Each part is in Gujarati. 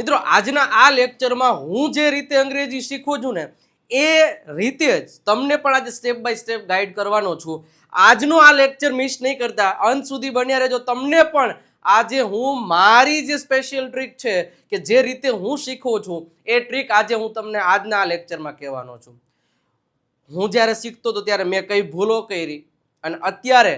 મિત્રો આજના આ લેક્ચરમાં હું જે રીતે અંગ્રેજી શીખું છું ને એ રીતે જ તમને પણ આજે સ્ટેપ બાય સ્ટેપ ગાઈડ કરવાનો છું. આજનો આ લેક્ચર મિસ નહીં કરતા, અંત સુધી બન્યા રહેજો. તમને પણ આજે હું મારી જે સ્પેશિયલ ટ્રીક છે કે જે રીતે હું શીખું છું એ ટ્રીક આજે હું તમને આજના આ લેક્ચરમાં કહેવાનો છું. હું જ્યારે શીખતો હતો ત્યારે મેં કઈ ભૂલો કરી અને અત્યારે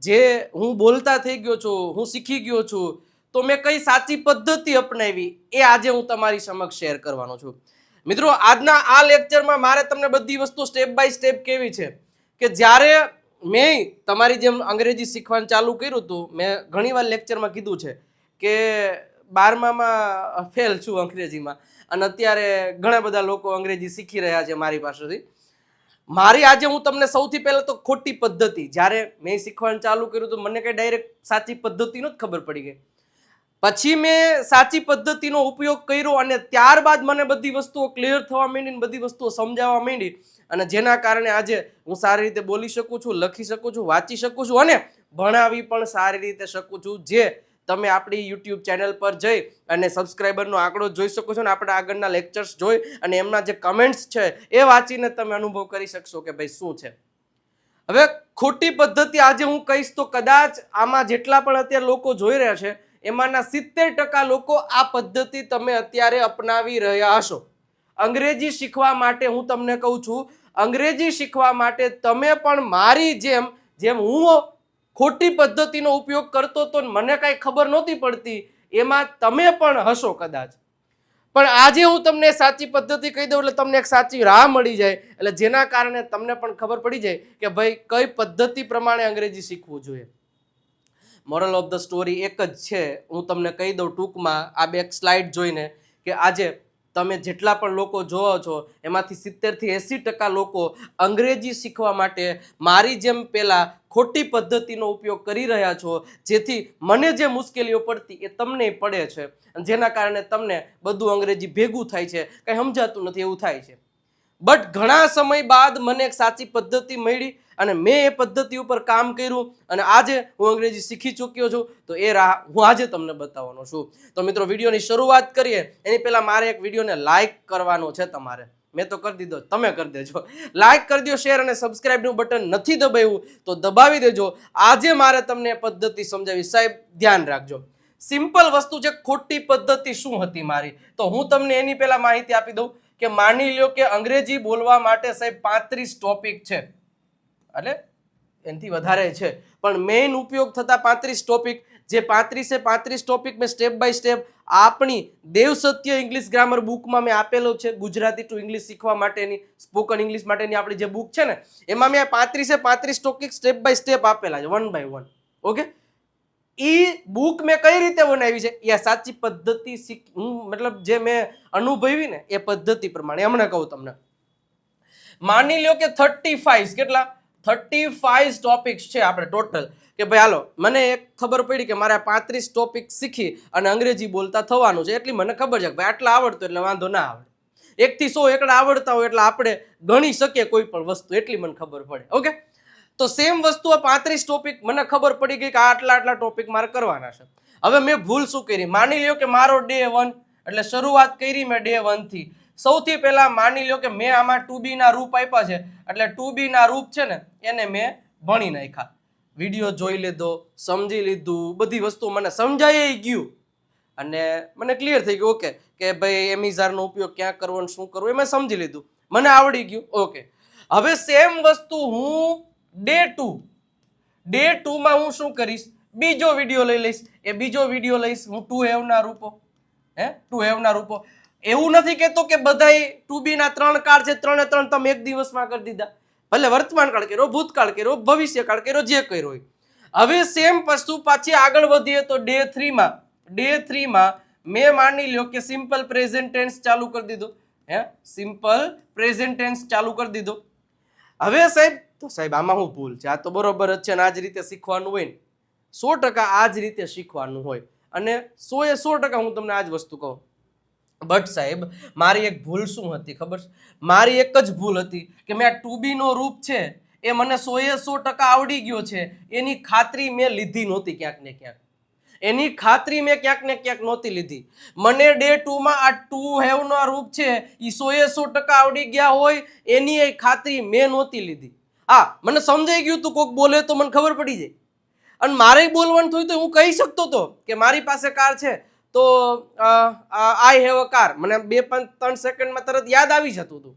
જે હું બોલતા થઈ ગયો છું, હું શીખી ગયો છું, તો મેં કઈ સાચી પદ્ધતિ અપનાવી એ આજે હું તમારી સમક્ષ શેર કરવાનો છું. મિત્રો આજના આ લેક્ચરમાં મારે તમને બધી વસ્તુ સ્ટેપ બાય સ્ટેપ કેવી છે કે જ્યારે મેં તમારી જેમ અંગ્રેજી શીખવાનું ચાલુ કર્યું હતું, મેં ઘણીવાર લેક્ચરમાં કીધું છે કે 12માં ફેલ છું અંગ્રેજીમાં અને અત્યારે ઘણા બધા લોકો અંગ્રેજી શીખી રહ્યા છે મારી પાસેથી. મારી આજે હું તમને સૌથી પહેલા તો ખોટી પદ્ધતિ, જ્યારે મેં શીખવાનું ચાલુ કર્યું તો મને કઈ ડાયરેક્ટ સાચી પદ્ધતિનો જ ખબર પડી ગઈ. પછી મેં સાચી પદ્ધતિનો ઉપયોગ કર્યો અને ત્યારબાદ મને બધી વસ્તુઓ ક્લિયર થવા માંડી, બધી વસ્તુઓ સમજાવવા માંડી અને જેના કારણે આજે હું સારી રીતે બોલી શકું છું, લખી શકું છું, વાંચી શકું છું અને ભણાવી પણ સારી રીતે શકું છું. જે તમે આપણી યુટ્યુબ ચેનલ પર જઈ અને સબસ્ક્રાઈબરનો આંકડો જોઈ શકો છો અને આપણા આગળના લેક્ચર્સ જોઈ અને એમના જે કમેન્ટ્સ છે એ વાંચીને તમે અનુભવ કરી શકશો કે ભાઈ શું છે. હવે ખોટી પદ્ધતિ આજે હું કહીશ તો કદાચ આમાં જેટલા પણ અત્યારે લોકો જોઈ રહ્યા છે એમાંના 70% લોકો આ પદ્ધતિ તમે અત્યારે અપનાવી રહ્યા હશો. અંગ્રેજી શીખવા માટે હું તમને કહું છું, અંગ્રેજી શીખવા માટે તમે પણ મારી જેમ હું ખોટી પદ્ધતિનો ઉપયોગ કરતો તો મને કાંઈ ખબર નહોતી પડતી, એમાં તમે પણ હશો કદાચ. પણ આજે હું તમને સાચી પદ્ધતિ કહી દઉં એટલે તમને એક સાચી રાહ મળી જાય, એટલે જેના કારણે તમને પણ ખબર પડી જાય કે ભાઈ કઈ પદ્ધતિ પ્રમાણે અંગ્રેજી શીખવું જોઈએ. મોરલ ઓફ ધ સ્ટોરી એક જ છે, હું તમને કહી દઉં ટૂંકમાં આ બે સ્લાઇડ જોઈને કે આજે તમે જેટલા પણ લોકો જોવો છો એમાંથી 70 થી 80% લોકો અંગ્રેજી શીખવા માટે મારી જેમ પહેલા ખોટી પદ્ધતિનો ઉપયોગ કરી રહ્યા છો, જેથી મને જે મુશ્કેલીઓ પડતી એ તમને પડે છે, જેના કારણે તમને બધું અંગ્રેજી ભેગું થાય છે, કંઈ સમજાતું નથી એવું થાય છે. બટ ઘણા સમય બાદ મને એક સાચી પદ્ધતિ મળી અને મેં એ પદ્ધતિ ઉપર કામ કર્યું અને આજે હું અંગ્રેજી શીખી ચૂક્યો છું. તો એ રાહ હું આજે તમને બતાવવાનો છું. તો મિત્રો વિડીયોની શરૂઆત કરીએ એની પહેલા મારે એક વિડીયોને લાઈક કરવાનો છે. તમારે મેં તો કરી દીધો, તમે કરી દેજો. લાઈક કરી દો, શેર અને સબસ્ક્રાઇબનું બટન નથી દબાવ્યું તો દબાવી દેજો. આજે મારે તમને પદ્ધતિ સમજાવી, સાહેબ ધ્યાન રાખજો. સિમ્પલ વસ્તુ છે. ખોટી પદ્ધતિ શું હતી મારી, તો હું તમને એની પહેલા માહિતી આપી દઉં કે માની લ્યો કે અંગ્રેજી બોલવા માટે સાહેબ 35 ટોપિક છે, એટલે એનાથી વધારે છે, પણ મેઇન ઉપયોગ થતા 35 ટોપિક, જે 35 ટોપિક મેં સ્ટેપ બાય સ્ટેપ આપણી દેવ સત્ય ઇંગ્લિશ ગ્રામર બુકમાં મેં આપેલો છે. ગુજરાતી ટુ ઇંગ્લિશ શીખવા માટેની, સ્પોકન ઇંગ્લિશ માટેની આપણી જે બુક છે ને એમાં મેં 35 ટોપિક સ્ટેપ બાય સ્ટેપ આપેલા છે, 1 by 1. ઓકે, એ બુક મેં કઈ રીતે બનાવી છે એ સાચી પદ્ધતિ મતલબ જે મેં અનુભવી ને એ પદ્ધતિ પ્રમાણે હમણાં કહું તમને. માની લ્યો કે 35 કેટલા 35 ટોપિક્સ છે આપણે ટોટલ, કે ભાઈ હાલો મને એક ખબર પડી કે મારે 35 ટોપિક શીખી અને અંગ્રેજી બોલતા થવાનું છે, એટલી મને ખબર છે કે ભાઈ આટલા આવડતું એટલે વાંધો ના આવે. 1 થી 100 એકડા આવડતા હોય એટલે આપણે ગણી શકીએ કોઈ પણ વસ્તુ, એટલી મને ખબર પડે. ઓકે, તો સેમ વસ્તુ આ 35 ટોપિક મને ખબર પડી ગઈ કે આટલા ટોપિક મારે કરવાના છે. હવે મેં ભૂલ શું કરી, માની લ્યો કે મારો ડે 1 એટલે શરૂઆત કરી મેં ડે 1 થી. સૌથી પહેલા માની લ્યો કે મેં આમાં 2B ના રૂપ આપ્યા છે, એટલે 2B ના રૂપ છે ને એને મેં ભણી નાખ્યા. વિડીયો જોઈ લીધો, સમજી લીધું, બધી વસ્તુ મને સમજાઈ ગયું અને મને ક્લિયર થઈ ગયું. ઓકે, કે ભાઈ એમિઝારનો ઉપયોગ ક્યાં કરવો શું કરવું એ મેં સમજી લીધું, મને આવડી ગયું. ઓકે, હવે સેમ વસ્તુ હું ડે 2 માં હું શું કરીશ, બીજો વિડીયો લઈ લઈશ. એ બીજો વિડીયો લઈશ હું ટુ હેવ ના રૂપો. એવું નથી કહેતો કે બધાય 2B ના 3 કાળ છે, 3 તમે એક દિવસમાં કરી દીધા. ભલે વર્તમાન કાળ કર્યો, ભૂતકાળ કર્યો, ભવિષ્ય કાળ કર્યો, જે કર્યો હોય. હવે સેમ વસ્તુ પાછી આગળ વધીએ તો ડે 3 માં મેં માની લ્યો કે સિમ્પલ પ્રેઝન્ટ ટેન્સ ચાલુ કરી દીધું. સિમ્પલ પ્રેઝન્ટ ટેન્સ ચાલુ કરી દીધું. હવે સાહેબ આમાં હું ભૂલ છે, આ તો બરોબર જ છે અને આ જ રીતે શીખવાનું હોય ને, 100% આ જ રીતે શીખવાનું હોય અને 100% હું તમને આ જ વસ્તુ કહું. બટ સાહેબ મારી એક ભૂલ શું હતી ખબર છે, મારી એક જ ભૂલ હતી કે મેં આ 2B નો રૂપ છે એ મને 100% આવડી ગયો છે એની ખાતરી મેં લીધી નહોતી ક્યાંક ને ક્યાંક. એની ખાતરી મેં ક્યાંક ને ક્યાંક નહોતી લીધી. મને ડે 2 માં આ ટુ હેવ નો રૂપ છે એ 100% આવડી ગયા હોય એની એ ખાતરી મેં નહોતી લીધી. હા, મને સમજાઈ ગયું તું કોક બોલે તો મને ખબર પડી જાય, અને મારે બોલવાનું થયું તો હું કહી શકતો હતો કે મારી પાસે કાર છે, તો આઈ હેવ અ કાર, મને 2-3 સેકન્ડમાં તરત યાદ આવી જતું હતું.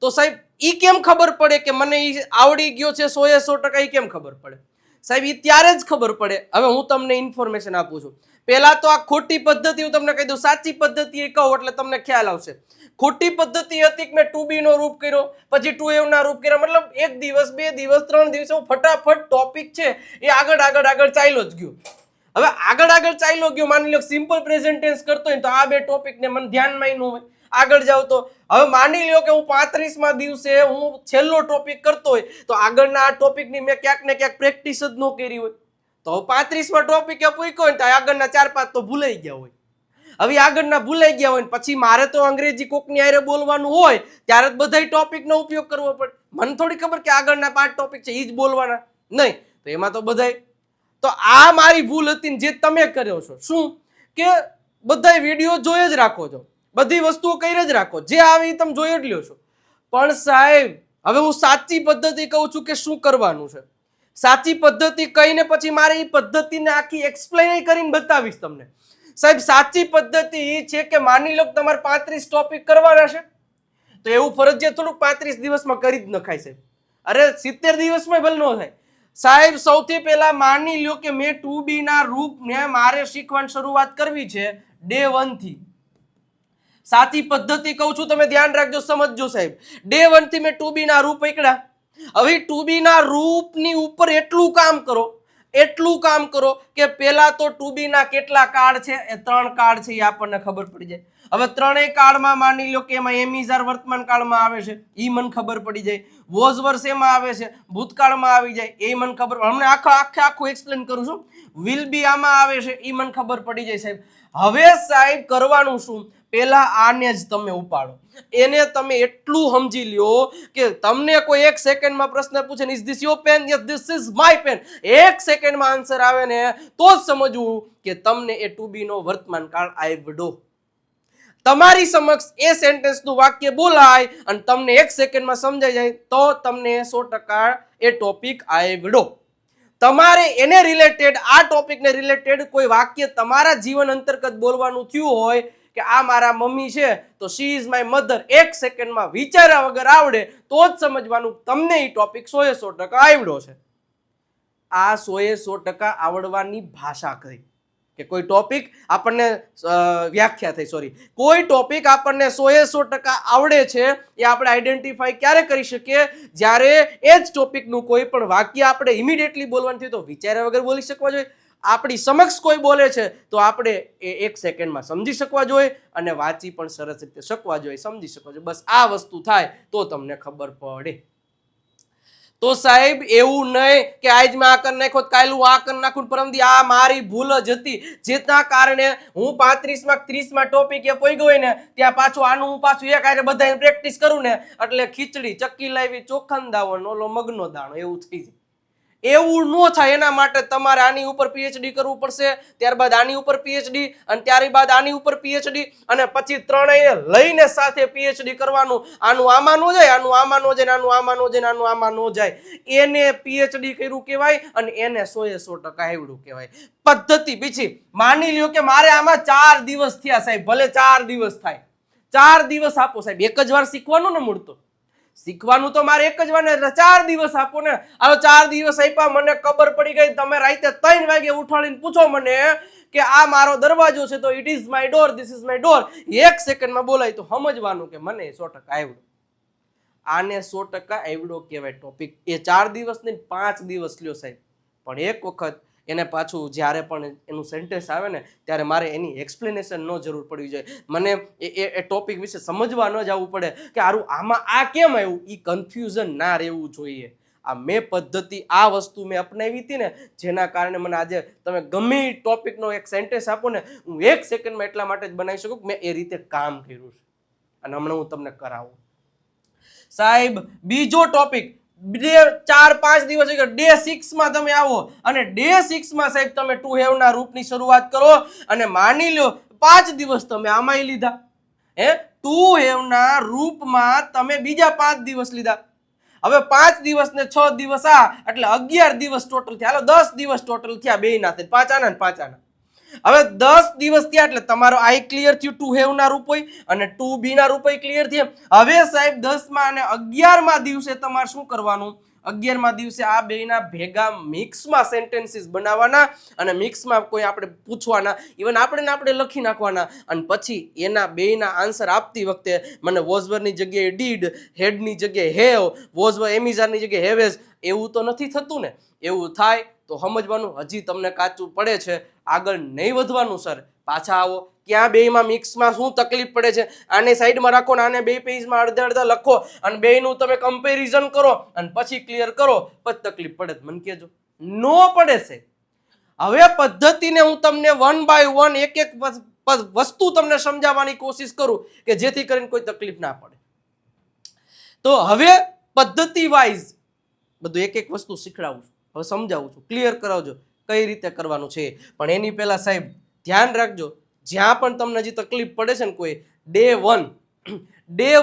તો સાહેબ ઈ કેમ ખબર પડે કે મને ઈ આવડી ગયો છે 100% ઈ કેમ ખબર પડે? સાહેબ ઈ ત્યારે જ ખબર પડે. હવે હું તમને ઇન્ફોર્મેશન આપું છું. પહેલા તો આ ખોટી પદ્ધતિ હું તમને કહી દઉં, સાચી પદ્ધતિ એ કહું એટલે તમને ખ્યાલ આવશે. ખોટી પદ્ધતિ હતી કે મેં 2B નો રૂપ કર્યો, પછી 2F ના રૂપ કર્યા, મતલબ 1 દિવસ 2 દિવસ 3 દિવસ હું ફટાફટ ટોપિક છે એ આગળ ચાલ્યો જ ગયો. હવે આગળ ચાલ્યો ગયો, માની લો સિમ્પલ પ્રેઝન્ટ ટેન્સ કરતો હોય તો આ બે ટોપિક ને મને ધ્યાનમાં ન હોય, આગળ જાવ તો હવે માની લ્યો કે હું 35મા દિવસે હું છેલ્લો ટોપિક કરતો હોય તો આગળના આ ટોપિકની મેં ક્યાંક ને ક્યાંક પ્રેક્ટિસ જ ન કરી હોય, તો 35મા ટોપિકે પૂછ્યો હોય તો આગળના 4-5 તો ભૂલાઈ ગયા હોય. હવે આગળના ભૂલાઈ ગયા હોય પછી મારે તો અંગ્રેજી કોકની હારે બોલવાનું હોય ત્યારે જ બધા ટોપિકનો ઉપયોગ કરવો પડે. મને થોડી ખબર કે આગળના 5 ટોપિક છે એ જ બોલવાના નહીં, તો એમાં તો બધાય. તો આ મારી ભૂલ હતી જે તમે કર્યો છો. શું કે બધા વિડીયો જોઈ જ રાખો છો, બધી વસ્તુઓ કરી જ રાખો, જે આવી તમે જોઈ જ લ્યો છો. પણ સાહેબ હવે હું સાચી પદ્ધતિ કહું છું કે શું કરવાનું છે. સાચી પદ્ધતિ કહીને પછી મારે એ પદ્ધતિને આખી એક્સપ્લેન કરીને બતાવીશ તમને. સાહેબ સાચી પદ્ધતિ એ છે કે માની લો તમારે 35 ટોપિક કરવાના છે તો એવું ફરજિયાત થોડુંક 35 દિવસમાં કરી જ નખાય સાહેબ. અરે 70 દિવસમાં ભલે ન થાય સાહેબ. સૌથી પહેલા માની લ્યો કે મેં 2B ના રૂપને મારે શીખવાની શરૂઆત કરવી છે ડે 1 થી. સાચી પદ્ધતિ કહું છું, તમે ધ્યાન રાખજો, સમજજો સાહેબ. ડે 1 થી મેં 2B ના રૂપ પકડ્યા. હવે 2B ના રૂપની ઉપર એટલું કામ કરો કે પેલા તો 2B ના કેટલા કાર્ડ છે, એ 3 કાર્ડ છે એ આપણને ખબર પડી જાય. હવે ત્રણેય કાળમાં માની લો કે એમાં એમિઝાર વર્તમાન કાળમાં આવે છે એ મને ખબર પડી જાય, વોઝ વર્ષ એમાં આવે છે ભૂતકાળમાં આવી જાય એ મને ખબર. હમણાં આખું એક્સપ્લેન કરું છું. વિલ બી આમાં આવે છે એ મને ખબર પડી જાય સાહેબ. હવે સાહેબ કરવાનું શું, પેલા આને જ તમે ઉપાડો, એને તમે એટલું સમજી લ્યો કે તમને કોઈ 1 સેકન્ડમાં પ્રશ્ન પૂછે is this your pen, yes this is my pen, 1 સેકન્ડમાં આન્સર આવે ને તો જ સમજવું કે તમને એ 2B નો વર્તમાન કાળ આવડો. તમારી સમક્ષ એ સેન્ટેન્સનું વાક્ય બોલાય અને તમને 1 સેકન્ડમાં સમજાઈ જાય તો તમને 100% એ ટોપિક આવડો. તમારે એને રિલેટેડ આ ટોપિકને રિલેટેડ કોઈ વાક્ય તમારા જીવન અંતર્ગત બોલવાનું થયું હોય કે આ મારા મમ્મી છે તો શી ઇઝ માય મધર, 1 સેકન્ડમાં વિચાર્યા વગર આવડે તો જ સમજવાનું તમને એ ટોપિક 100% આવડ્યો છે. આ 100% આવડવાની ભાષા કઈ કે કોઈ ટોપિક આપણને વ્યાખ્યા થઈ, સોરી, કોઈ ટોપિક આપણને 100% આવડે છે એ આપણે આઈડેન્ટિફાઈ ક્યારે કરી શકીએ, જ્યારે એ જ ટોપિકનું કોઈ પણ વાક્ય આપણે ઇમિડિયેટલી બોલવાનું થયું તો વિચાર્યા વગર બોલી શકવા જોઈએ. આપણી સમક્ષ કોઈ બોલે છે તો આપણે એ 1 સેકન્ડમાં સમજી શકવા જોઈએ અને વાંચી પણ સરસ રીતે શકવા જોઈએ, સમજી શકવા જોઈએ. બસ આ વસ્તુ થાય તો તમને ખબર પડે. તો સાહેબ એવું નહીં કે આજ મેં આ કરી નાખ્યો કાલ હું આ કરી નાખું, પરમદી આ મારી ભૂલ જ હતી જેના કારણે હું 35માં 30માં ટોપિક એ પોઈ ગયો ને ત્યાં પાછું આનું હું પાછું એક આરે બધા પ્રેક્ટિસ કરું ને એટલે ખીચડી ચક્કી લાવી ચોખન દાવો ઓલો મગનો દાણો એવું થઈ જાય. એવું ન થાય એના માટે તમારે આની ઉપર પીએચડી કરવું પડશે, ત્યારબાદ આની ઉપર પીએચડી અને ત્યારબાદ આની ઉપર પીએચડી અને પછી ત્રણેય લઈને સાથે પીએચડી કરવાનું. આનું આમાં નો જાય, આનું આમાં નો જાય, આનું આમાં નો જાય, આનું આમાં નો જાય, એને પીએચડી કર્યું કહેવાય અને એને 100% આવડ્યું કહેવાય. પદ્ધતિ બીજી માની લ્યો કે મારે આમાં 4 દિવસ થયા સાહેબ, ભલે 4 દિવસ થાય, 4 દિવસ આપો સાહેબ, એક જ વાર શીખવાનું ને મૂળતો શીખવાનું તો મારે એક જ વાર ને 4 દિવસ આપો ને. હાલો 4 દિવસ આપ્યા, મને ખબર પડી ગઈ, તમે રાતે 3 વાગે ઉઠાડીને પૂછો મને કે આ મારો દરવાજો છે તો it is my door, this is my door, 1 સેકન્ડમાં બોલાય તો સમજવાનું કે મને 100% આવડ્યું. આને 100% આવડો કહેવાય ટોપિક. એ 4 દિવસ ને 5 દિવસ લ્યો સાહેબ, પણ એક વખત એને પાછું જ્યારે પણ એનું સેન્ટેન્સ આવે ને ત્યારે મારે એની એક્સપ્લેનેશન ન જરૂર પડવી જોઈએ. મને એ ટોપિક વિશે સમજવા ન જવું પડે કે આરું આમાં આ કેમ આવ્યું, એ કન્ફ્યુઝન ના રહેવું જોઈએ. આ મેં પદ્ધતિ આ વસ્તુ મેં અપનાવી હતી ને જેના કારણે મને આજે તમે ગમે એ ટોપિકનો એક સેન્ટેન્સ આપો ને હું 1 સેકન્ડમાં એટલા માટે જ બનાવી શકું કે મેં એ રીતે કામ કર્યું છે અને હમણાં હું તમને કરાવું. સાહેબ બીજો ટોપિક ડે 4-5 દિવસ ડે 6 માં તમે આવો અને ડે 6 માં સાહેબ તમે ટુ હેવ ના રૂપની શરૂઆત કરો અને માની લો 5 દિવસ તમે આમાંય લીધા, ટુ હેવ ના રૂપમાં તમે બીજા 5 દિવસ લીધા. હવે 5 દિવસ ને 6 દિવસ આ એટલે 11 દિવસ ટોટલ થયા. હાલો 10 દિવસ ટોટલ થયા બે ના થાય, 5 આના ને 5 આના. હવે 10 દિવસ થયા એટલે તમારો આઈ ક્લિયર થયું, ટુ હેવ ના રૂપ હોય અને ટુ બી ના રૂપ ક્લિયર થયા. હવે સાહેબ 10મા અને 11મા દિવસે તમારે શું કરવાનું? 11મા દિવસે આ બેના ભેગા મિક્સમાં સેન્ટેન્સીસ બનાવવાના અને મિક્સમાં કોઈ આપણે પૂછવાના, ઇવન આપણે લખી નાખવાના અને પછી એના બેના આન્સર આપતી વખતે મને વોઝવરની જગ્યાએ ડીડ, હેડની જગ્યાએ હેવ, વોઝવર એમિઝાનની જગ્યાએ હેવેઝ, એવું તો નથી થતું ને. એવું થાય તો સમજવાનું હજી તમને કાચું પડે છે, આગળ નહીં વધવાનું સર. પાછા આવો, ક્યાં બેમાં મિક્સમાં શું તકલીફ પડે છે આને સાઈડમાં રાખો ને આને બે પેજમાં અડધા અડધા લખો અને બેનું તમે કમ્પેરિઝન કરો અને પછી ક્લિયર કરો, પછી તકલીફ પડે મને કહેજો. નો પડે છે. હવે પદ્ધતિને હું તમને 1 by 1 એક એક વસ્તુ તમને સમજાવવાની કોશિશ કરું કે જેથી કરીને કોઈ તકલીફ ના પડે. તો હવે પદ્ધતિ વાઇઝ બધું એક એક વસ્તુ શીખડાવું છું, હવે સમજાવું છું, ક્લિયર કરાવજો કઈ રીતે કરવાનું છે. પણ એની પહેલા સાહેબ ધ્યાન રાખજો, જ્યાં પણ તમને હજી તકલીફ પડે છે ને કોઈ, ડે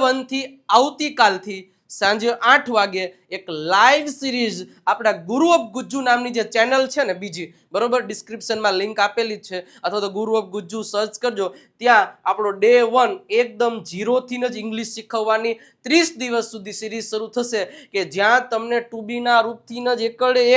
1 થી આવતીકાલથી સાંજે 8 વાગે એક લાઈવ સિરીઝ આપણા ગુરુ ઓફ ગુજ્જુ નામની જે ચેનલ છે ને બીજી, બરોબર, ડિસ્ક્રિપ્શનમાં લિંક આપેલી જ છે, અથવા તો ગુરુ ઓફ ગુજ્જુ સર્ચ કરજો. ત્યાં આપણો ડે 1 એકદમ 0થી જ ઇંગ્લિશ શીખવવાની 30 દિવસ સુધી સિરીઝ શરૂ થશે કે જ્યાં તમને ટુ બી ના રૂપથી જ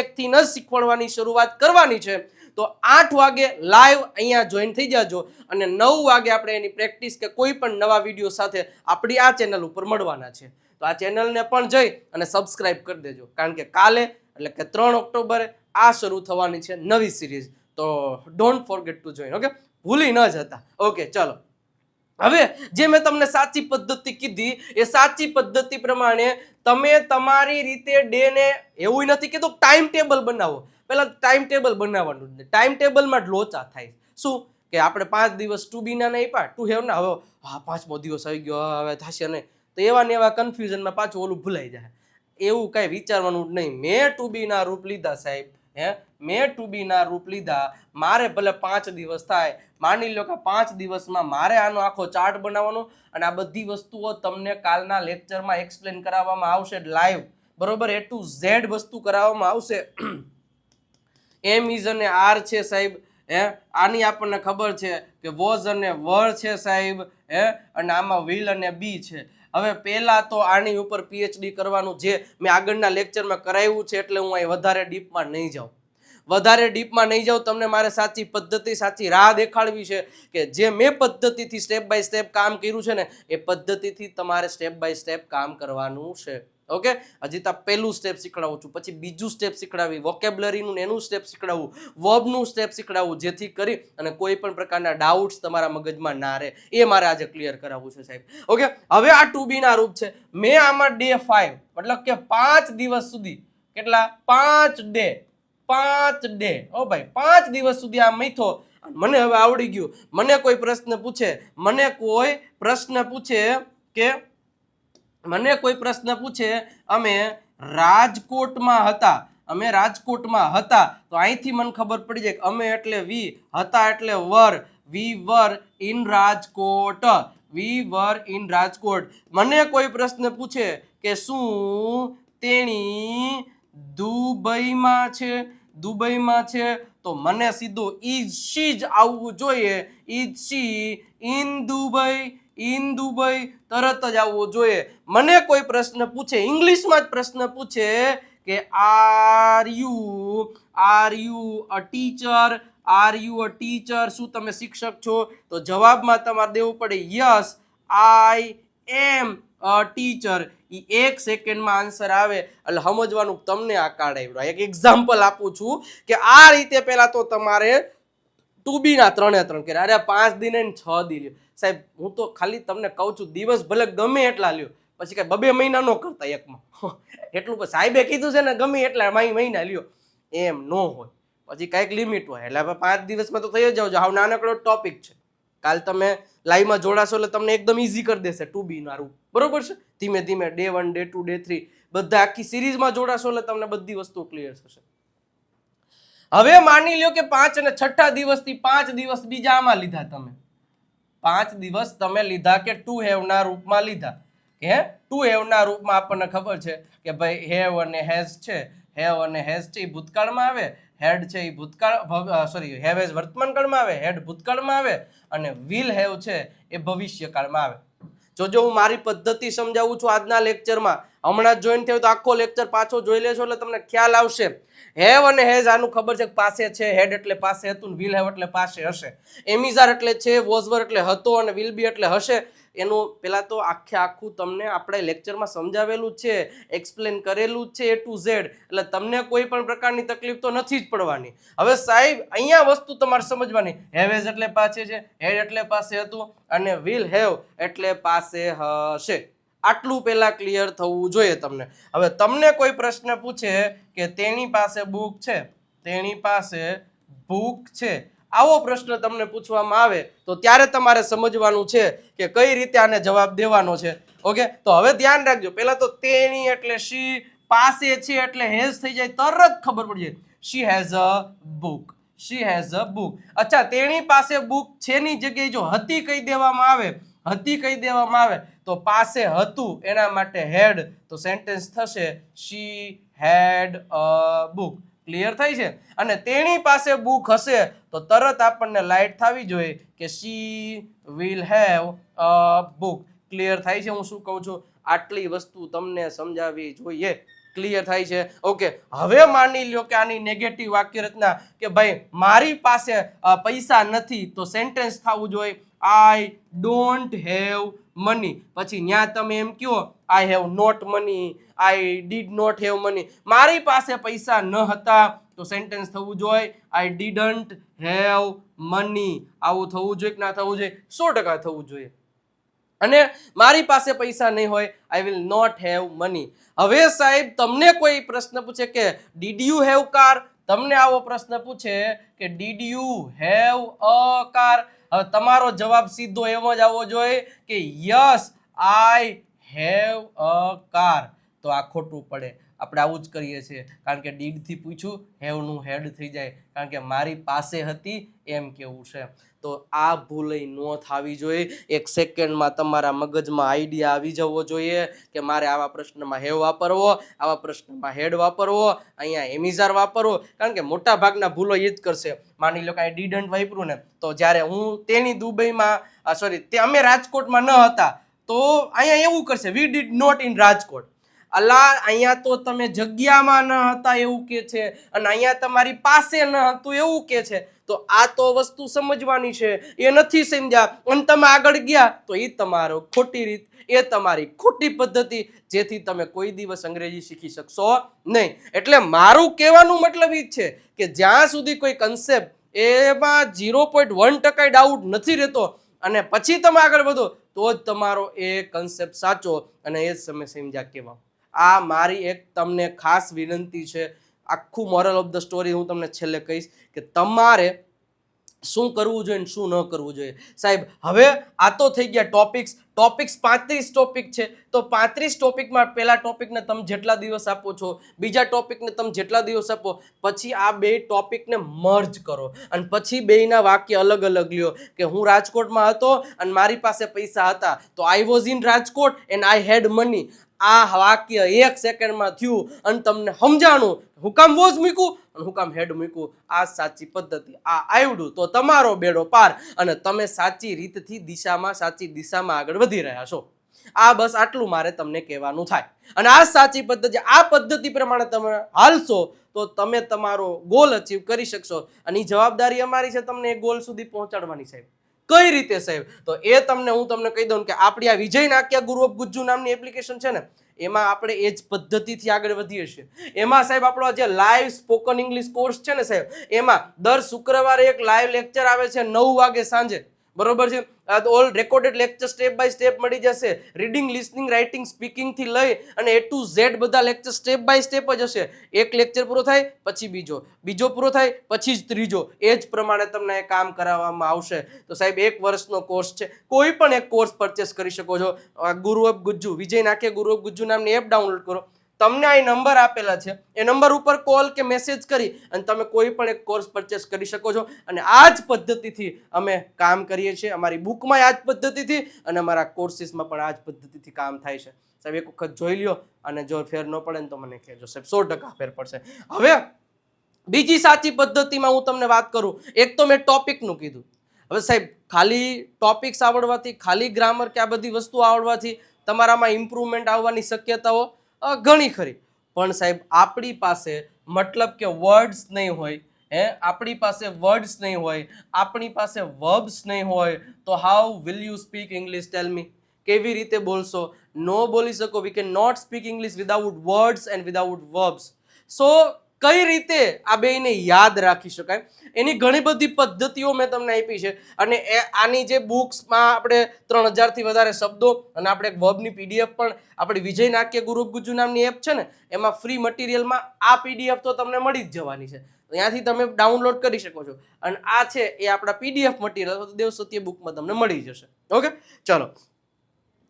એકથી જ શીખવાડવાની શરૂઆત કરવાની છે. તો 8 વાગે લાઈવ અહીંયા જોઈન થઈ જાજો અને 9 વાગે આપણે એની પ્રેક્ટિસ કે કોઈ પણ નવા વિડીયો સાથે આપણી આ ચેનલ ઉપર મળવાના છે. તો આ ચેનલને પણ જઈ અને સબસ્ક્રાઇબ કરી દેજો, કારણ કે કાલે એટલે કે 3 ઓક્ટોબરે આ શરૂ થવાની છે નવી સિરીઝ. તો don't forget to join. Okay, ભૂલી ન જતા. ઓકે, ચલો. હવે જે મેં તમને સાચી પદ્ધતિ કીધી એ સાચી પદ્ધતિ પ્રમાણે તમે તમારી રીતે ડે ને, એવું નથી કીધું ટાઈમ ટેબલ બનાવો, પહેલા ટાઈમ ટેબલ બનાવવાનું. ટાઈમ ટેબલમાં જ લોચા થાય. શું કે આપણે 5 દિવસ ટુ બી ના નહીં પા ટુ હેવ ના, હવે 5મો દિવસ આવી ગયો, હવે થશે નહીં, તો એવા ને એવા કન્ફ્યુઝનમાં પાછું ઓલું ભૂલાઈ જાય. એવું કાંઈ વિચારવાનું જ નહીં. મેં ટુ બી ના રૂપ લીધા સાહેબ, મેં ટુ બી ના રૂપ લીધા, મારે ભલે 5 દિવસ થાય, માની લો કે 5 દિવસમાં મારે આનો આખો ચાર્ટ બનાવવાનો અને આ બધી વસ્તુઓ તમને કાલના લેક્ચરમાં એક્સપ્લેન કરાવવામાં આવશે લાઈવ, બરોબર, A to Z વસ્તુ કરાવવામાં આવશે. એમ ઇઝ અને આર છે સાહેબ, આની આપણને ખબર છે કે વોઝ અને વર છે સાહેબ, અને આમાં વિલ અને બી છે. હવે પહેલા તો આની ઉપર પીએચડી કરવાનું જે મેં આગળના લેક્ચરમાં કરાવ્યું છે, એટલે હું અહીં વધારે ડીપમાં નહીં જાઉં. તમને મારે સાચી પદ્ધતિ, સાચી રાહ દેખાડવી છે કે જે મેં પદ્ધતિથી સ્ટેપ બાય સ્ટેપ કામ કર્યું છે ને એ પદ્ધતિથી તમારે સ્ટેપ બાય સ્ટેપ કામ કરવાનું છે. ઓકે, હજી તો પહેલું સ્ટેપ શીખડાવું છું, પછી બીજું સ્ટેપ શીખડાવી, વોકેબ્યુલરીનું એનું સ્ટેપ શીખડાવું, વર્બનું સ્ટેપ શીખડાવું, જેથી કરી અને કોઈ પણ પ્રકારના ડાઉટ્સ તમારા મગજમાં ના રહે. એ મારે આજે ક્લિયર કરાવવું છે સાહેબ. ઓકે, હવે આ ટુ બી ના રૂપ છે. મેં આમાં ડે 5 મતલબ કે 5 દિવસ સુધી, કેટલા 5 ડે, ઓ ભાઈ 5 દિવસ સુધી આ મથો. મને હવે આવડી ગયું. મને કોઈ પ્રશ્ન પૂછે અમે રાજકોટમાં હતા, તો અહીંથી મને ખબર પડી જાય કે અમે એટલે વી, હતા એટલે વર, વી વર ઇન રાજકોટ. મને કોઈ પ્રશ્ન પૂછે કે શું તેણી દુબઈમાં છે, તો મને સીધું ઇઝ શી જ આવવું જોઈએ. ઇઝ શી ઇન દુબઈ તરત જ આવવું જોઈએ. મને કોઈ પ્રશ્ન પૂછે, ઇંગ્લિશમાં જ પ્રશ્ન પૂછે કે આર યુ અ ટીચર, શું તમે શિક્ષક છો? તો જવાબમાં તમારે દેવું પડે yes I M a teacher. એક સેકન્ડમાં આન્સર આવે એટલે સમજવાનું તમને આ કાર્ડ આવ્યો. એક એક્ઝામ્પલ આપું છું કે આ રીતે પહેલા તો તમારે ટુ બી ના 3 કર્યા. અરે 5 દિન ને 6 દી લ્યો સાહેબ, હું તો ખાલી તમને કહું છું, દિવસ ભલે ગમે એટલા લ્યો, પછી કઈ 2 મહિના નો કરતા એકમાં. એટલું સાહેબે કીધું છે ને ગમે એટલા મહિના લ્યો, એમ નો હોય, પછી કઈક લિમિટ હોય. એટલે 5 દિવસમાં તો થઈ જ જાવ. હાવ નાનકડો ટોપિક છે, કાલ તમે લાઈવમાં જોડાશો એટલે તમને એકદમ ઈઝી કરી દેશે 2B નારું, બરોબર છે. ધીમે ધીમે Day 1 Day 2 Day 3 બધા આખી સિરીઝમાં જોડાશો એટલે તમને બધી વસ્તુ ક્લિયર થશે. હવે માની લ્યો કે 5 અને 6ઠા દિવસથી 5 દિવસ બીજા આમાં લીધા તમે, 5 દિવસ તમે લીધા કે ટુ હેવ ના રૂપમાં લીધા કે ટુ હેવ ના રૂપમાં આપણને ખબર છે કે ભાઈ હેવ અને હેઝ છે, હેવ અને હેઝ છે એ ભૂતકાળમાં આવે, હેડ છે એ ભૂતકાળ સોરી હેવ એઝ વર્તમાનકાળમાં આવે, હેડ ભૂતકાળમાં આવે અને વિલ હેવ છે એ ભવિષ્યકાળમાં આવે. જો હું મારી પદ્ધતિ સમજાવું છું આજના લેક્ચરમાં, હમણાં જોઈન થયો તો આખો લેક્ચર પાછો જોઈ લેશો એટલે તમને ખ્યાલ આવશે. હેવ અને હેઝ આનું ખબર છે કે પાસે છે, હેડ એટલે પાસે હતું, વિલ હેવ એટલે પાસે હશે, એમિઝાર એટલે છે, વોઝવર એટલે હતો અને વિલ બી એટલે હશે. એનું પેલા તો આખું તમને આપણે લેક્ચરમાં સમજાવેલું છે, એક્સપ્લેન કરેલું છે A to Z, એટલે તમને કોઈ પણ પ્રકારની તકલીફ તો નથી જ પડવાની. હવે સાહેબ અહીંયા વસ્તુ તમારે સમજવાની, હેવ હેઝ એટલે પાસે છે, હેડ એટલે પાસે હતું અને વિલ હેવ એટલે પાસે હશે. આટલું પહેલા ક્લિયર થવું જોઈએ તમને. હવે તમને કોઈ પ્રશ્ન પૂછે કે તેની પાસે બુક છે, તેની પાસે બુક છે, આવો પ્રશ્ન તમને પૂછવામાં આવે તો ત્યારે તમારે સમજવાનું છે કે કઈ રીતે આને જવાબ દેવાનો છે. ઓકે, તો હવે ધ્યાન રાખજો. પહેલા તો તેની એટલે શી, પાસે છે એટલે હેઝ થઈ જાય, તરત ખબર પડી જાય she has a book, she has a book. અચ્છા, તેની પાસે બુક છે ની જગ્યાએ જો હતી કહી દેવામાં આવે, હતી કહી દેવામાં આવે તો પાસે હતું એના માટે હેડ, તો સેન્ટેન્સ થશે શી હેડ અ બુક. ક્લિયર થઈ છે? અને તેની પાસે બુક હશે તો તરત આપણને લાઈટ થવી જોઈએ કે she will have a book. Clear થાય છે હું શું કહું છું? આટલી વસ્તુ તમને સમજાવવી જોઈએ. ક્લિયર થાય છે? ઓકે, હવે માની લ્યો કે આની નેગેટિવ વાક્ય રચના કે ભાઈ મારી પાસે પૈસા નથી, તો સેન્ટેન્સ થવું જોઈએ આઈ ડોન્ટ હેવ મની. પછી ન્યા તમે એમ કહો I have not money, I did not have money, મારી પાસે પૈસા ન હતા, તો સેન્ટેન્સ થવું જોઈએ આઈ ડીડન્ટ હેવ મની. આવું થવું જોઈએ કે ના થવું જોઈએ? 100% થવું જોઈએ. અને મારી પાસે પૈસા નહીં હોય I will not have money. હવે સાહેબ તમને કોઈ પ્રશ્ન પૂછે કે ડીડ યુ હેવ કાર, તમને આવો પ્રશ્ન પૂછે કે did you have a car, હવે તમારો જવાબ સીધો એવો જ આવવો જોઈએ કે yes I have a car. તો આ ખોટું પડે. આપણે આવું જ કરીએ છીએ, કારણ કે ડીડ થી પૂછ્યું, હેવ નું હેડ થઈ જાય, કારણ કે મારી પાસે હતી એમ કેવું છે. તો આ ભૂલ ન થવી જોઈએ. એક સેકન્ડમાં તમારા મગજમાં આઈડિયા આવી જવો જોઈએ કે મારે આવા પ્રશ્નમાં હેવ વાપરવો, આવા પ્રશ્નમાં હેડ વાપરવો, અહીંયા એમિઝાર વાપરવો, કારણ કે મોટા ભાગના ભૂલો એ જ કરશે. માની લો કે ડીડન્ટ વાપર્યું ને, તો જ્યારે હું તેની દુબઈમાં તે અમે રાજકોટમાં ન હતા, તો અહીંયા એવું કરશે we did not in Rajkot. અલા અહીંયા તો તમે જગ્યામાં ન હતા એવું કે છે, અને અહીંયા તમારી પાસે ન હતું એવું કે છે. તો આ તો વસ્તુ સમજવાની છે, એ નથી સમજ્યા અને તમે આગળ ગયા તો એ તમારો ખોટી રીત, એ તમારી ખોટી પદ્ધતિ, જેથી તમે કોઈ દિવસ અંગ્રેજી શીખી શકશો નહીં. એટલે મારું કહેવાનું મતલબ એ છે કે જ્યાં સુધી કોઈ કન્સેપ્ટ એમાં 0.1% ડાઉટ નથી રહેતો અને પછી તમે આગળ વધો તો જ તમારો એ કન્સેપ્ટ સાચો અને એ જ તમે સમજ્યા કહેવાય. આ મારી એક તમને ખાસ વિનંતી છે. આખું મોરલ ઓફ ધ સ્ટોરી હું તમને છેલ્લે કહીશ કે તમારે શું કરવું જોઈએ ને શું ન કરવું જોઈએ. સાહેબ હવે આ તો થઈ ગયા ટોપિક્સ 35 ટોપિક છે, તો 35 ટોપિકમાં પહેલા ટોપિકને તમે જેટલા દિવસ આપો છો, બીજા ટોપિકને તમે જેટલા દિવસ આપો, પછી આ બે ટોપિકને મર્જ કરો અને પછી બેયના વાક્ય અલગ અલગ લ્યો કે હું રાજકોટમાં હતો અને મારી પાસે પૈસા હતા, તો I was in Rajkot and I had money. આ વાક્ય 1 સેકન્ડમાં થયું અને તમને સમજાણું હું કામ વોઝ મૂક્યું અને હું કામ હેડ મૂક્યું. આ સાચી પદ્ધતિ, આ આવડું તો તમારો બેડો પાર અને તમે સાચી રીતથી સાચી દિશામાં આગળ વધી રહ્યા છો. આ બસ આટલું મારે તમને કહેવાનું થાય. અને આ સાચી પદ્ધતિ, આ પદ્ધતિ પ્રમાણે તમે હાલશો તો તમે તમારો ગોલ અચીવ કરી શકશો. અને એ જવાબદારી અમારી છે તમને એ ગોલ સુધી પહોંચાડવાની. સાહેબ કઈ રીતે સાહેબ? તો એ હું તમને કહી દઉં કે આપણી આ વિજય નાક્યા ગુરુ ઓફ ગુજ્જુ નામની એપ્લિકેશન છે ને, એમાં આપણે એ જ પદ્ધતિથી આગળ વધીએ છીએ. એમાં સાહેબ આપણો જે લાઈવ સ્પોકન ઇંગ્લિશ કોર્સ છે ને સાહેબ, એમાં દર શુક્રવારે એક લાઈવ લેક્ચર આવે છે 9 વાગે સાંજે, બરોબર છે. All recorded lecture step by step મળી જશે. રીડિંગ, લિસનિંગ, રાઇટિંગ, સ્પીકિંગ થી લઈ અને A to Z બધા લેક્ચર સ્ટેપ બાય સ્ટેપ જ હશે. એક લેક્ચર પૂરો થાય પછી બીજો પૂરો થાય પછી જ ત્રીજો, એ જ પ્રમાણે તમને એ કામ કરાવવામાં આવશે. તો સાહેબ 1 વર્ષનો કોર્સ છે, કોઈ પણ એક કોર્સ પરચેસ કરી શકો છો. ગુરુ ઓફ ગુજ્જુ, વિજય નાકે ગુરુ ઓફ ગુજ્જુ નામની એપ ડાઉનલોડ કરો. તમને આ નંબર આપેલા છે, એ નંબર ઉપર કોલ કે મેસેજ કરી અને તમે કોઈ પણ એક કોર્સ પરચેસ કરી શકો છો. અને આ જ પદ્ધતિથી અમે કામ કરીએ છીએ. અમારી બુકમાં આ જ પદ્ધતિથી અને અમારા કોર્સિસમાં પણ આ જ પદ્ધતિથી કામ થાય છે. સાહેબ એક વખત જોઈ લ્યો અને જો ફેર ન પડે ને તો મને કહેજો સાહેબ, 100% ફેર પડશે. હવે બીજી સાચી પદ્ધતિમાં હું તમને વાત કરું. એક તો મેં ટોપિકનું કીધું. હવે સાહેબ ખાલી ટોપિક્સ આવડવાથી, ખાલી ગ્રામર કે આ બધી વસ્તુ આવડવાથી તમારામાં ઇમ્પ્રુવમેન્ટ આવવાની શક્યતાઓ ઘણી ખરી. પણ સાહેબ આપણી પાસે મતલબ કે વર્ડ્સ નહીં હોય, આપણી પાસે વર્ડ્સ નહીં હોય, આપણી પાસે વર્બ્સ નહીં હોય, તો how will you speak English? Tell me. કેવી રીતે બોલશો? નો બોલી શકો. We can not speak English without words and without verbs. So કઈ રીતે આ બેયને યાદ રાખી શકાય એની ઘણી બધી પદ્ધતિઓ મેં તમને આપી છે. અને આની જે બુક્સમાં આપણે 3000 થી વધારે શબ્દો અને આપણે એક વર્બની પીડીએફ પણ આપણી વિજય નાક્ય ગુરુ ગુજ્જુ નામની એપ છે ને, એમાં ફ્રી મટીરિયલમાં આ પીડીએફ તો તમને મળી જ જવાની છે. ત્યાંથી તમે ડાઉનલોડ કરી શકો છો. અને આ છે એ આપણા પીડીએફ મટીરિયલ દેવ સત્ય બુકમાં તમને મળી જશે. ઓકે, ચલો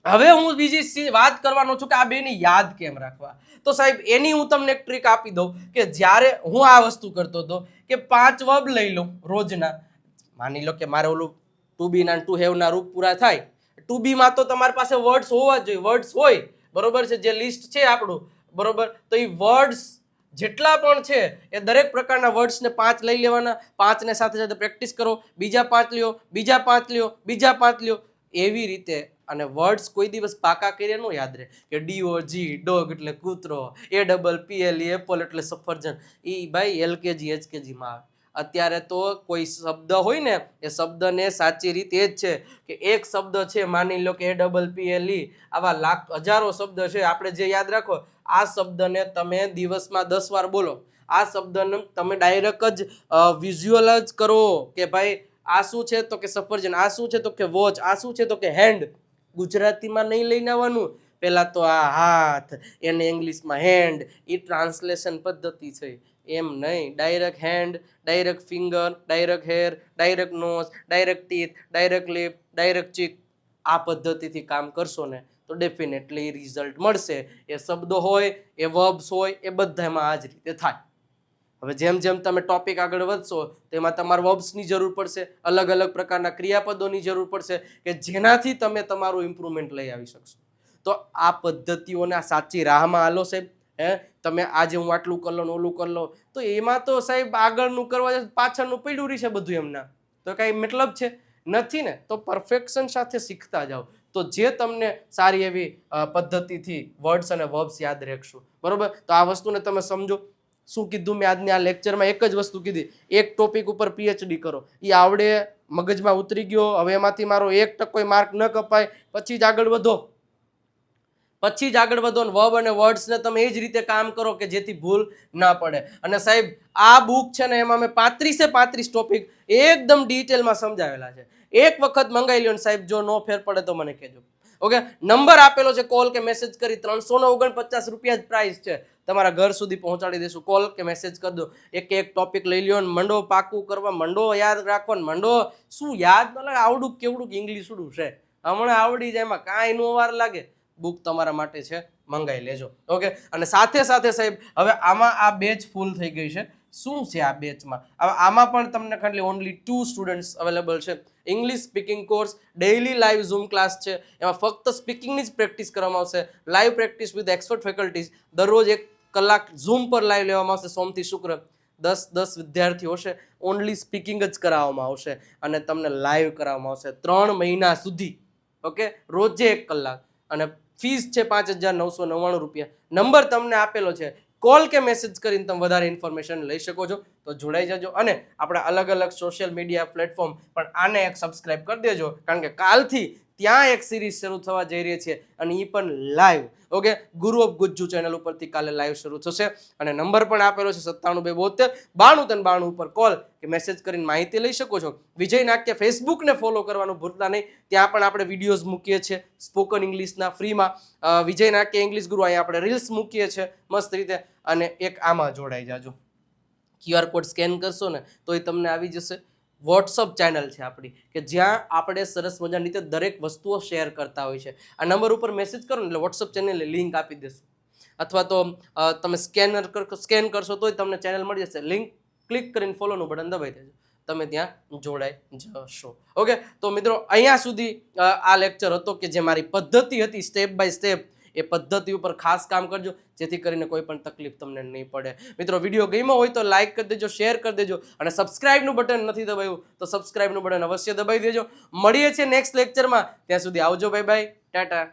હવે હું બીજી વાત કરવાનો છું કે આ બેને યાદ કેમ રાખવા. તો સાહેબ એની હું તમને એક ટ્રીક આપી દઉં કે જ્યારે હું આ વસ્તુ કરતો હતો કે 5 વર્બ લઈ લઉં રોજના. માની લો કે મારે ઓલું ટુ બી ના ટુ હેવ ના રૂપ પૂરા થાય. ટુ બી માં તો તમારી પાસે વર્ડ્સ હોવા જ જોઈએ, વર્ડ્સ હોય, બરોબર છે, જે લિસ્ટ છે આપણું, બરોબર. તો એ વર્ડ્સ જેટલા પણ છે એ દરેક પ્રકારના વર્ડ્સને 5 લઈ લેવાના. 5 ને સાથે સાથે પ્રેક્ટિસ કરો. બીજા 5 લ્યો, બીજા 5 લ્યો, બીજા 5 લ્યો, એવી રીતે. અને વર્ડ્સ કોઈ દિવસ પાકા કરીને નો યાદ રહે કે DOG ડોગ એટલે કૂતરો, APPLE એપલ એટલે સફરજન. એ ભાઈ LKG HKG માં આવે. અત્યારે તો કોઈ શબ્દ હોય ને એ શબ્દને સાચી રીત એ જ છે કે એક શબ્દ છે, માની લો કે APPLE, આવા હજારો શબ્દ છે. આપણે જે યાદ રાખો, આ શબ્દને તમે દિવસમાં 10 વાર બોલો. આ શબ્દને તમે ડાયરેક્ટ જ વિઝ્યુઅલ જ કરો કે ભાઈ આ શું છે તો કે સફરજન, આ શું છે તો કે વોચ, આ શું છે તો કે હેન્ડ. ગુજરાતીમાં નહીં લઈને આવવાનું. પહેલા તો આ હાથ, એને ઇંગ્લિશમાં હેન્ડ. એ ટ્રાન્સલેશન પદ્ધતિ છે. એમ નહીં, direct hand, direct finger, direct hair, direct nose, direct teeth, direct lip, direct cheek. આ પદ્ધતિથી કામ કરશો ને તો ડેફિનેટલી રિઝલ્ટ મળશે. એ શબ્દો હોય, એ વર્બ્સ હોય, એ બધામાં આ જ રીતે થાય. હવે જેમ જેમ તમે ટોપિક આગળ વધશો તેમાં તમારે વર્બ્સની જરૂર પડશે, અલગ અલગ પ્રકારના ક્રિયાપદોની જરૂર પડશે કે જેનાથી તમે તમારું ઇમ્પ્રુવમેન્ટ લઈ આવી શકશો. તો આ પદ્ધતિઓને આ સાચી રાહમાં હાલો સાહેબ. તમે આજે હું આટલું કરી લો, ઓલું કરી લો, તો એમાં તો સાહેબ આગળનું કરવા પાછળનું પડ્યું રહી છે બધું એમના. તો કાંઈ મતલબ છે નથી ને. તો પરફેક્શન સાથે શીખતા જાઓ તો જે તમને સારી એવી પદ્ધતિથી વર્ડ્સ અને વર્બ્સ યાદ રાખશું, બરોબર. તો આ વસ્તુને તમે સમજો. શું કીધું મેં આજની આ લેક્ચરમાં? એક જ વસ્તુ કીધી, એક ટોપિક ઉપર PhD કરો. એ આવડે, મગજમાં ઉતરી ગયો, હવે એમાંથી મારો 1% માર્ક ન કપાય, પછી જ આગળ વધો. પછી જ આગળ વધો. વર્બ અને વર્ડ્સને તમે એ જ રીતે કામ કરો કે જેથી ભૂલ ના પડે. અને સાહેબ આ બુક છે ને એમાં મેં 35 ટોપિક એકદમ ડિટેલમાં સમજાવેલા છે. એક વખત મંગાવી લ્યો ને સાહેબ, જો નો ફેર પડે તો મને કહેજો. ઓકે, નંબર આપેલો છે, કોલ કે મેસેજ કરી. 349 રૂપિયા જ પ્રાઇસ છે. તમારા ઘર સુધી પહોંચાડી દેશું. કોલ કે મેસેજ કરી દો. એક ટોપિક લઈ લ્યો ને મંડો પાકું કરવા, મંડો યાદ રાખવા ને મંડો. શું યાદ ન લાગે? આવડું કેવડું ઇંગ્લિશડું છે, હમણાં આવડી જાય, એમાં કાંઈ નો વાર લાગે. બુક તમારા માટે છે, મંગાવી લેજો. ઓકે. અને સાથે સાથે સાહેબ હવે આમાં આ બેચ ફૂલ થઈ ગઈ છે. શું છે આ બેચમાં? હવે આમાં પણ તમને ખાલી ઓનલી 2 સ્ટુડન્ટ્સ અવેલેબલ છે. English speaking course, daily live zoom class છે. એમાં ફક્ત સ્પીકિંગની જ પ્રેક્ટિસ કરવામાં આવશે. Live practice with expert faculties. દરરોજ 1 કલાક ઝૂમ પર લાઈવ લેવામાં આવશે. સોમથી શુક્ર 10 વિદ્યાર્થીઓ હશે. ઓનલી સ્પીકિંગ જ કરાવવામાં આવશે અને તમને લાઈવ કરાવવામાં આવશે 3 મહિના સુધી. ઓકે, રોજે 1 કલાક. અને ફીસ છે 5,999 રૂપિયા. નંબર તમને આપેલો છે. કોલ કે મેસેજ કરીને તમે વધારે ઇન્ફોર્મેશન લઈ શકો છો. તો જોડાઈ જજો. અને આપણા અલગ અલગ સોશિયલ મીડિયા પ્લેટફોર્મ પણ આને એક સબસ્ક્રાઇબ કરી દેજો, કારણ કે કાલથી ત્યાં એક સિરીઝ શરૂ થવા જઈ રહી છે અને એ પણ લાઈવ. ઓકે, ગુરુ ઓફ ગુજ્જુ ચેનલ ઉપરથી કાલે લાઈવ શરૂ થશે અને નંબર પણ આપેલો છે 97 272 92 ઉપર કોલ કે મેસેજ કરીને માહિતી લઈ શકો છો. વિજય નાટ્ય ફેસબુકને ફોલો કરવાનું ભૂલતા નહીં, ત્યાં પણ આપણે વિડીયોઝ મૂકીએ છીએ સ્પોકન ઇંગ્લિશના ફ્રીમાં. વિજય નાટ્ય ઇંગ્લિશ ગુરુ, અહીંયા આપણે રીલ્સ મૂકીએ છીએ મસ્ત રીતે. અને એક આમાં જોડાઈ જાજો, QR કોડ સ્કેન કરશો ને તો એ તમને આવી જશે. વોટ્સઅપ ચેનલ છે આપણી કે જ્યાં આપણે સરસ મજાની રીતે દરેક વસ્તુઓ શેર કરતા હોય છે. આ નંબર ઉપર મેસેજ કરો ને એટલે વોટ્સઅપ ચેનલની લિંક આપી દેશું, અથવા તો તમે સ્કેન કરશો તોય તમને ચેનલ મળી જશે. લિંક ક્લિક કરીને ફોલોનું બટન દબાઈ દેજો, તમે ત્યાં જોડાઈ જશો. ઓકે, તો મિત્રો અહીંયા સુધી આ લેક્ચર હતો કે જે મારી પદ્ધતિ હતી સ્ટેપ બાય સ્ટેપ, એ પદ્ધતિ ઉપર ખાસ કામ કરજો જેથી કરીને કોઈ પણ તકલીફ તમને નહીં પડે. મિત્રો વિડીયો ગમ્યો હોય તો લાઈક કરી દેજો, શેર કરી દેજો અને સબસ્ક્રાઇબનું બટન નથી દબાવ્યું તો સબસ્ક્રાઇબનું બટન અવશ્ય દબાવી દેજો. મળીએ છીએ નેક્સ્ટ લેક્ચરમાં, ત્યાં સુધી આવજો, બાય બાય, ટાટા.